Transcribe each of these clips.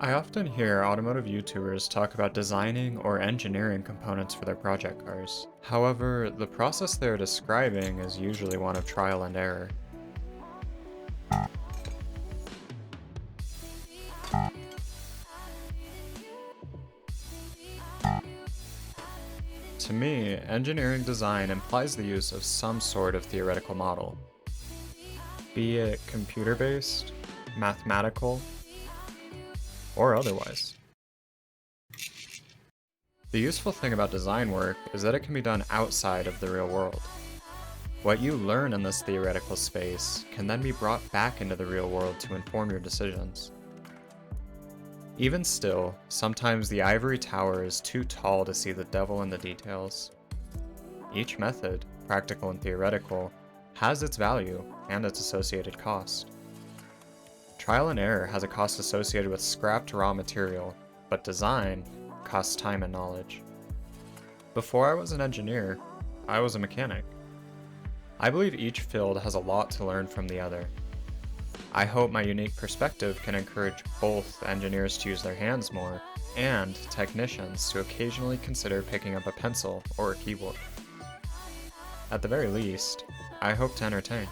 I often hear automotive YouTubers talk about designing or engineering components for their project cars. However, the process they're describing is usually one of trial and error. To me, engineering design implies the use of some sort of theoretical model, be it computer-based, mathematical, or otherwise. The useful thing about design work is that it can be done outside of the real world. What you learn in this theoretical space can then be brought back into the real world to inform your decisions. Even still, sometimes the ivory tower is too tall to see the devil in the details. Each method, practical and theoretical, has its value and its associated cost. Trial and error has a cost associated with scrapped raw material, but design costs time and knowledge. Before I was an engineer, I was a mechanic. I believe each field has a lot to learn from the other. I hope my unique perspective can encourage both engineers to use their hands more and technicians to occasionally consider picking up a pencil or a keyboard. At the very least, I hope to entertain.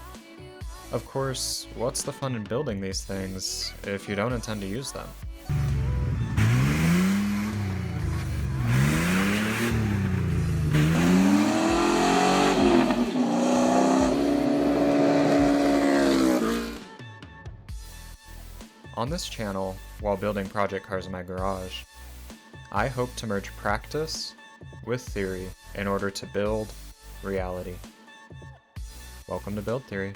Of course, what's the fun in building these things if you don't intend to use them? On this channel, while building project cars in my garage, I hope to merge practice with theory in order to build reality. Welcome to Build Theory.